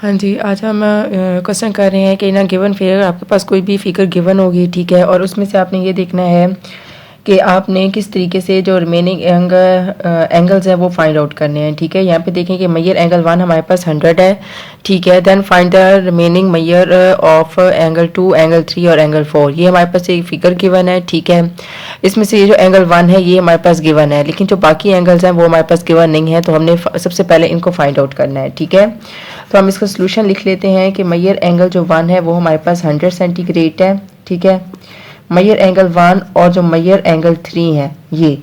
हाँ जी, आज हम क्वेश्चन कर रहे हैं कि ना गिवन फिगर, आपके पास कोई भी फिगर गिवन होगी, ठीक है, और उसमें से आपने ये देखना है कि आपने किस तरीके से जो रिमेनिंग एंगल्स हैं वो फाइंड आउट करने हैं, ठीक है। यहाँ पे देखें कि मैयर एंगल 1 हमारे पास 100 है, ठीक है। Then find the remaining measure of angle 2, angle 3 और एंगल 4। ये हमारे पास एक फिगर गिवन है, ठीक है। इसमें से ये जो एंगल 1 है ये हमारे पास गिवन है, लेकिन जो बाकी एंगल्स हैं वो हमारे पास गिवन नहीं है, तो हमने सबसे पहले इनको फाइंड आउट करना है, ठीक है। तो हम इसका सोल्यूशन लिख लेते हैं कि मैयर एंगल जो 1 है वो हमारे पास 100 सेंटीग्रेड है, ठीक है। मैयर एंगल 1 और जो मैयर एंगल 3 है ये,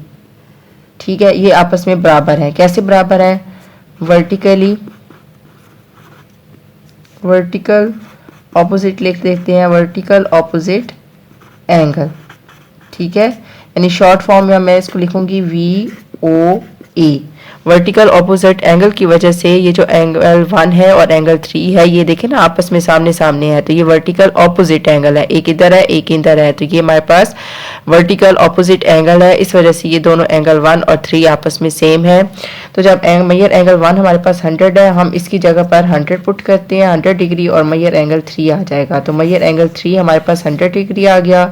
ठीक है, ये आपस में बराबर है। कैसे बराबर है? वर्टिकल ऑपोजिट लिख देते हैं, वर्टिकल ऑपोजिट एंगल, ठीक है। यानी शॉर्ट फॉर्म में मैं इसको लिखूंगी VOA। वर्टिकल ऑपोजिट एंगल की वजह से ये जो एंगल 1 है और एंगल 3 है ये देखें ना आपस में सामने सामने है, तो ये वर्टिकल ऑपोजिट एंगल है, एक इधर है एक इधर है, तो ये हमारे पास वर्टिकल ऑपोजिट एंगल है। इस वजह से ये दोनों एंगल 1 और 3 आपस में सेम है। तो जब मैयर एंगल 1 हमारे पास 100 है, हम इसकी जगह पर 100 पुट करते हैं, 100 डिग्री, और मैयर एंगल 3 आ जाएगा। तो मैयर एंगल 3 हमारे पास 100 डिग्री आ गया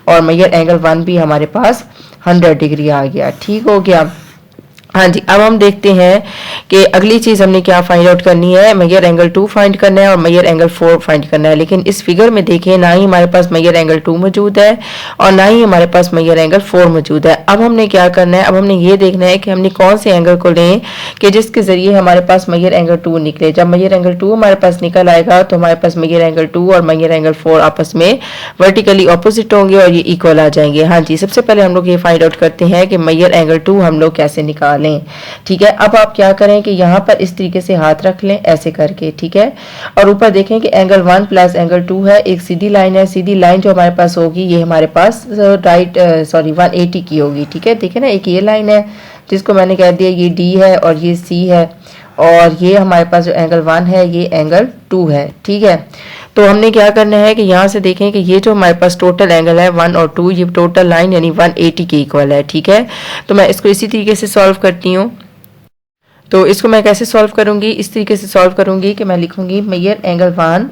और मैयर एंगल 1 भी हमारे पास 100 डिग्री आ गया, ठीक हो गया। हाँ जी, अब हम देखते हैं कि अगली चीज़ हमने क्या फाइंड आउट करनी है। मैयर एंगल 2 फाइंड करना है और मैयर एंगल 4 फाइंड करना है, लेकिन इस फिगर में देखिए ना ही हमारे पास मैयर एंगल 2 मौजूद है और ना ही हमारे पास मैयर एंगल 4 मौजूद है। अब हमने क्या करना है, अब हमने ये देखना है कि हमने कौन से एंगल को लें कि जिसके ज़रिए हमारे पास मैयर एंगल 2 निकले। जब मैयर एंगल 2 हमारे पास निकल आएगा तो हमारे पास मैयर एंगल 2 और मैयर एंगल 4 आपस में वर्टिकली ऑपोजिट होंगे और ये इक्वल आ जाएंगे। हाँ जी, सबसे पहले हम लोग ये फाइंड आउट करते हैं कि मैयर एंगल 2 हम लोग कैसे निकालें, ठीक है। अब आप क्या करें कि यहाँ पर इस तरीके से हाथ रख लें ऐसे करके, ठीक है, और ऊपर देखें कि एंगल 1 प्लस एंगल 2 है, एक सीधी लाइन है। सीधी लाइन जो हमारे पास होगी ये हमारे पास 180 की होगी, ठीक है। देखें ना, एक ये लाइन है जिसको मैंने कह दिया ये D है और ये C है, और ये हमारे पास जो एंगल 1 है ये एंगल 2 है, ठीक है। तो हमने क्या करना है कि यहाँ से देखें कि ये जो हमारे पास टोटल एंगल है 1 और 2, ये टोटल लाइन यानी 180 के इक्वल है, ठीक है। तो मैं इसको इसी तरीके से सॉल्व करती हूँ। तो इसको मैं कैसे सॉल्व करूंगी? इस तरीके से सॉल्व करूंगी कि मैं लिखूंगी Maihar angle 1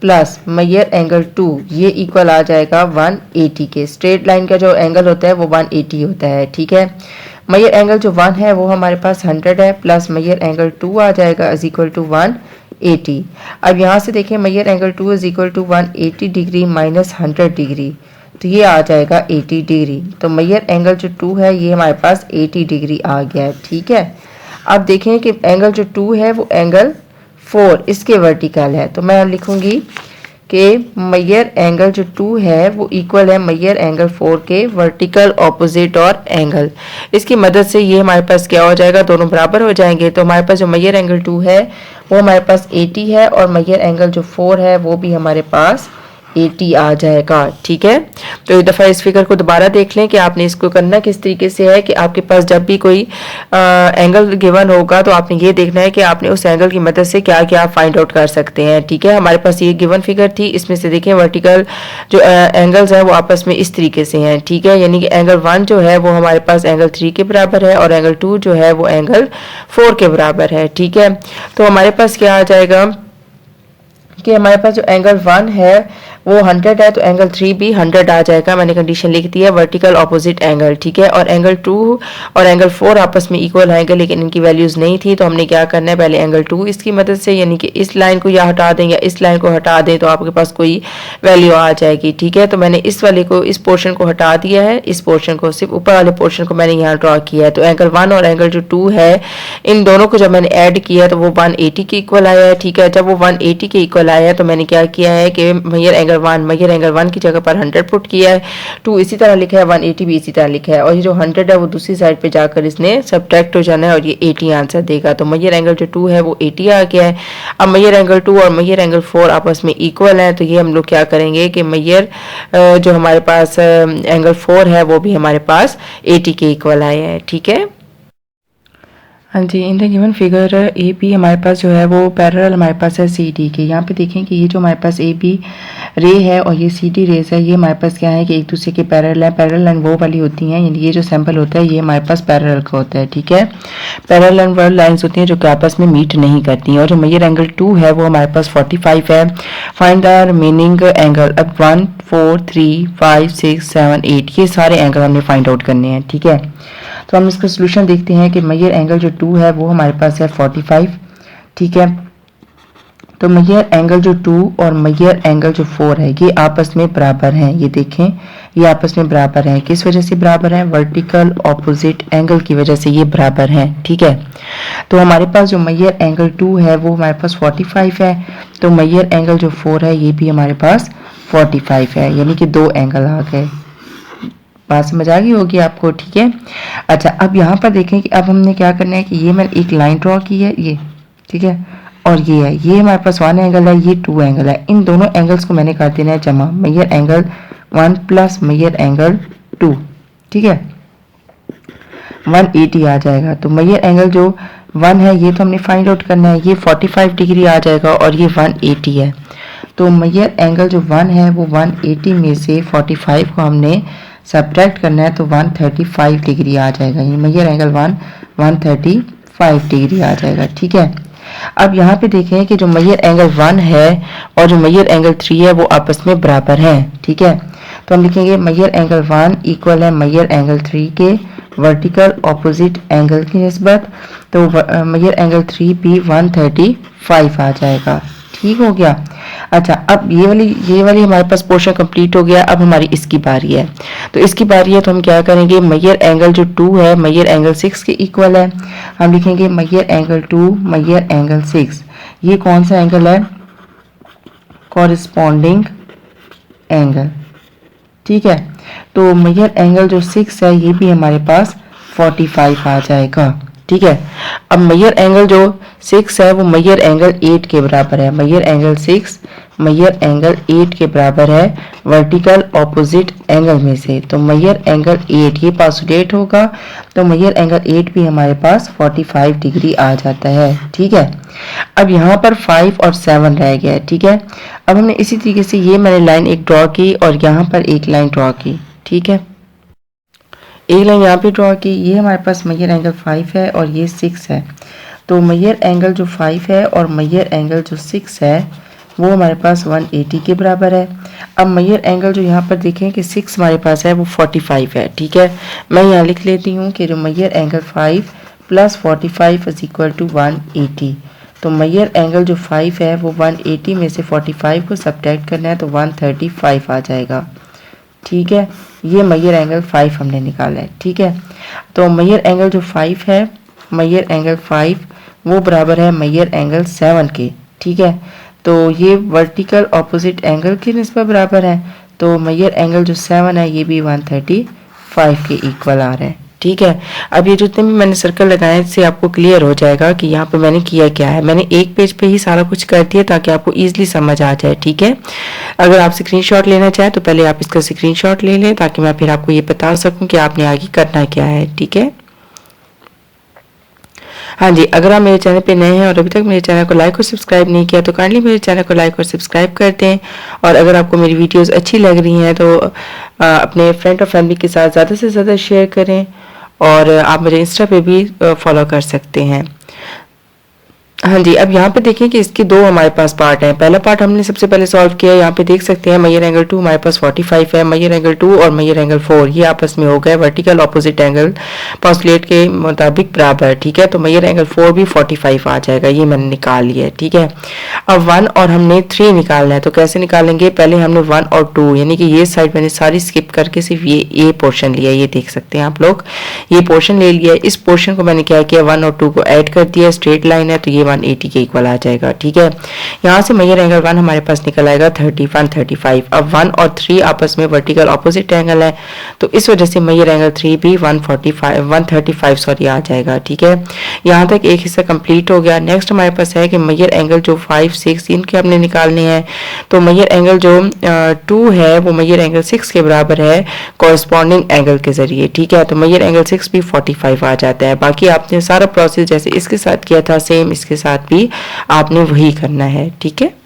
plus Maihar angle 2 ये इक्वल आ जाएगा 180 के। स्ट्रेट लाइन का जो एंगल होता है वो 180 होता है, ठीक है। मैयर एंगल जो 1 है वो हमारे पास 100 है, प्लस मैयर एंगल 2 आ जाएगा इज इक्वल टू 180। अब यहाँ से देखें measure angle 2 is equal to 180 degree minus 100 degree, तो ये आ जाएगा 80 डिग्री। तो मैयर एंगल जो 2 है ये हमारे पास 80 डिग्री आ गया है, ठीक है। अब देखें कि एंगल जो 2 है वो एंगल 4 इसके वर्टिकल है, तो मैं लिखूंगी कि मैयर एंगल जो 2 है वो इक्वल है मैयर एंगल 4 के वर्टिकल ऑपोजिट और एंगल। इसकी मदद से ये हमारे पास क्या हो जाएगा, दोनों बराबर हो जाएंगे। तो हमारे पास जो मैयर एंगल 2 है वो हमारे पास 80 है और मैयर एंगल जो 4 है वो भी हमारे पास 80 आ जाएगा, ठीक है। तो एक दफ़ा इस फिगर को दोबारा देख लें कि आपने इसको करना किस तरीके से है कि आपके पास जब भी कोई एंगल गिवन होगा तो आपने ये देखना है कि आपने उस एंगल की मदद से क्या क्या फाइंड आउट कर सकते हैं, ठीक है। हमारे पास ये गिवन फिगर थी, इसमें से देखें वर्टिकल जो एंगल्स हैं वो आपस में इस तरीके से हैं, ठीक है। यानी कि एंगल 1 जो है वो हमारे पास एंगल 3 के बराबर है और एंगल 2 जो है वो एंगल 4 के बराबर है, ठीक है। तो हमारे पास क्या आ जाएगा कि हमारे पास जो एंगल 1 है वो 100 है, तो एंगल 3 भी 100 आ जाएगा। मैंने कंडीशन लिख दी है वर्टिकल ऑपोजिट एंगल, ठीक है। और एंगल 2 और एंगल 4 आपस में इक्वल आएंगे, लेकिन इनकी वैल्यूज नहीं थी, तो हमने क्या करना है, पहले एंगल 2 इसकी मदद से यानी कि इस लाइन को या हटा दें या इस लाइन को हटा दें तो आपके पास कोई वैल्यू आ जाएगी, ठीक है। तो मैंने इस वाले को, इस पोर्शन को हटा दिया है, इस पोर्शन को, सिर्फ ऊपर वाले पोर्शन को मैंने यहाँ ड्रॉ किया है। तो एंगल 1 और एंगल जो 2 है इन दोनों को जब मैंने ऐड किया तो वो 180 के इक्वल आया है, ठीक है। जब वो 180 के इक्वल आया है तो मैंने क्या किया है कि मैयर एंगल 1 की जगह पर 100 पुट किया है, 2 इसी तरह लिखा है, 180 भी इसी तरह लिखा है, और ये जो 100 है वो दूसरी साइड पे जाकर इसने सब्ट्रैक्ट हो जाना है और ये 80 आंसर देगा। तो मैयर एंगल जो 2 है वो 80 आ गया है। अब मैयर एंगल 2 और मैयर एंगल 4 आपस में इक्वल है, तो ये हम लोग क्या करेंगे कि मैयर जो हमारे पास एंगल 4 है वो भी हमारे पास 80 के इक्वल आया है, ठीक है। हाँ जी, in the given figure A B हमारे पास जो है वो पैरेलल हमारे पास है सी डी के। यहाँ पे देखें कि ये जो हमारे पास ए बी रे है और ये सी डी रेज है, ये हमारे पास क्या है कि एक दूसरे के पैरेलल है। पैरेलल लाइन वो वाली होती हैं, यानी ये जो सैंपल होता है ये हमारे पास पैरेलल का होता है, ठीक है। पैरेलल एंड वर्ड लाइन्स होती हैं जो कि आपस में मीट नहीं करती हैं। और जो मेजर एंगल 2 है वो हमारे पास 45 है। Find the remaining angle. अब 1 4 3 5 6 7 8 ये सारे एंगल हमने फाइंड आउट करने हैं, ठीक है। तो हम इसका सोल्यूशन देखते हैं कि मेजर एंगल जो 2 है वो हमारे पास है 45, ठीक है। तो मेजर एंगल जो 2 और मेजर एंगल जो 4 है ये आपस में बराबर हैं। ये देखें, ये आपस में बराबर हैं। किस वजह से बराबर हैं? वर्टिकल ऑपोजिट एंगल की वजह से ये बराबर हैं, ठीक है। तो हमारे पास जो मेजर एंगल 2 है वो हमारे पास 45 है, तो मेजर एंगल जो 4 है ये भी हमारे पास 45 है, यानी कि 2 एंगल आ गए। बात समझ आ गई होगी आपको, ठीक है। अच्छा, अब यहाँ पर देखें कि अब हमने क्या करना है कि ये मैंने एक लाइन ड्रॉ की है, ये ठीक है, और ये है, ये हमारे पास 1 एंगल है, ये 2 एंगल है। इन दोनों एंगल्स को मैंने कर देना है जमा, मेजर एंगल 1 प्लस मेजर एंगल 2, ठीक है, 180 आ जाएगा। तो मेजर एंगल जो 1 है ये तो हमने फाइंड आउट करना है, ये 45 डिग्री आ जाएगा और ये 180 है। तो मेजर एंगल जो 1 है वो 180 में से 45 को हमने सब्ट्रैक्ट करना है, तो 135 डिग्री आ जाएगा। ये मेजर एंगल 135 डिग्री आ जाएगा, ठीक है। अब यहाँ पे देखें कि जो मेजर एंगल 1 है और जो मेजर एंगल 3 है वो आपस में बराबर हैं, ठीक है। तो हम लिखेंगे मेजर एंगल 1 इक्वल है मेजर एंगल 3 के वर्टिकल ऑपोजिट एंगल की निस्बत, तो मेजर एंगल 3 भी 135 आ जाएगा, ठीक हो गया। अच्छा, अब ये वाली हमारे पास पोर्शन कंप्लीट हो गया। अब हमारी इसकी बारी है, तो इसकी बारी है तो हम क्या करेंगे, मेजर एंगल जो 2 है मेजर एंगल 6 के इक्वल है। हम लिखेंगे मेजर एंगल 2 मेजर एंगल 6, ये कौन सा एंगल है? कॉरिस्पॉन्डिंग एंगल, ठीक है। तो मेजर एंगल जो 6 है ये भी हमारे पास 45 आ जाएगा, ठीक है। अब मेजर एंगल जो 6 है वो मेजर एंगल 8 के बराबर है। मेजर एंगल 6 मेजर एंगल 8 के बराबर है वर्टिकल ऑपोजिट एंगल में से, तो मेजर एंगल 8 ये पासुलेट होगा, तो मेजर एंगल 8 भी हमारे पास 45 डिग्री आ जाता है, ठीक है। अब यहाँ पर 5 और 7 रह गया है, ठीक है। अब हमने इसी तरीके से ये मैंने लाइन एक ड्रॉ की और यहाँ पर एक लाइन ड्रॉ की, ठीक है, एक लाइन यहाँ पे ड्रॉ की। ये हमारे पास मेजर एंगल 5 है और ये 6 है, तो मेजर एंगल जो 5 है और मेजर एंगल जो 6 है वो हमारे पास 180 के बराबर है। अब मेजर एंगल जो यहाँ पर देखें कि 6 हमारे पास है वो 45 है, ठीक है। मैं यहाँ लिख लेती हूँ कि जो major angle 5 plus 45 is equal to 180। तो मेजर एंगल जो 5 है वो 180 में से 45 को सब्ट्रैक्ट करना है, तो 135 आ जाएगा, ठीक है। ये मेजर एंगल 5 हमने निकाला है, ठीक है। तो मेजर एंगल जो 5 है मेजर एंगल 5 वो बराबर है मेजर एंगल 7 के, ठीक है। तो ये वर्टिकल ऑपोजिट एंगल की निस्बत बराबर है, तो मेजर एंगल जो 7 है ये भी 135 के इक्वल आ रहा है, ठीक है। अब ये जितने भी मैंने सर्कल लगाए इससे आपको क्लियर हो जाएगा कि यहाँ पे मैंने किया क्या है। मैंने एक पेज पे ही सारा कुछ कर दिया ताकि आपको इजीली समझ आ जाए, ठीक है। अगर आप स्क्रीनशॉट लेना चाहें तो पहले आप इसका स्क्रीनशॉट ले लें ताकि मैं फिर आपको ये बता सकूं कि आपने आगे करना क्या है, ठीक है। हाँ जी, अगर आप मेरे चैनल पे नए हैं और अभी तक मेरे चैनल को लाइक और सब्सक्राइब नहीं किया तो काइंडली मेरे चैनल को लाइक और सब्सक्राइब कर दें। और अगर आपको मेरी वीडियोस अच्छी लग रही हैं तो अपने फ्रेंड और फैमिली के साथ ज़्यादा से ज़्यादा शेयर करें, और आप मेरे इंस्टा पे भी फॉलो कर सकते हैं। हाँ जी, अब यहाँ पे देखें कि इसके दो हमारे पास पार्ट हैं। पहला पार्ट हमने सबसे पहले सॉल्व किया, यहाँ पे देख सकते हैं मेजर एंगल 2 हमारे पास 45 है, मेजर एंगल 2 और मेजर एंगल 4 ये आपस में हो गए वर्टिकल ऑपोजिट एंगल पोस्टुलेट के मुताबिक बराबर, ठीक है। तो मेजर एंगल 4 भी 45 आ जाएगा, ये मैंने निकाल लिया, ठीक है। अब 1 और हमने 3 निकालना है, तो कैसे निकालेंगे? पहले हमने 1 और 2 यानी कि ये साइड मैंने सारी स्किप करके सिर्फ ये पोर्शन लिया, ये देख सकते हैं आप लोग, ये पोर्शन ले लिया। इस पोर्शन को मैंने क्या किया, 1 और 2 को ऐड कर दिया, स्ट्रेट लाइन है तो ये 180 के इक्वल आ जाएगा। ठीक है, यहाँ से मेजर एंगल 1 हमारे पास निकल आएगा 31 35। अब 1 और 3 आपस में वर्टिकल ऑपोजिट एंगल है, तो इस वजह से मेजर एंगल 3 भी 135 सॉरी आ जाएगा। ठीक है, यहाँ तक एक हिस्सा कंप्लीट हो गया। नेक्स्ट हमारे पास है कि मेजर एंगल जो 5 6 इनके हमने निकालने हैं। तो मेजर एंगल जो 2 है वो मेजर एंगल 6 के बराबर है कॉरस्पॉन्डिंग एंगल के जरिए। ठीक है, तो मेजर एंगल 6 भी 45 आ जाता है। बाकी आपने सारा प्रोसेस जैसे इसके साथ किया था सेम इसके साथ भी आपने वही करना है। ठीक है।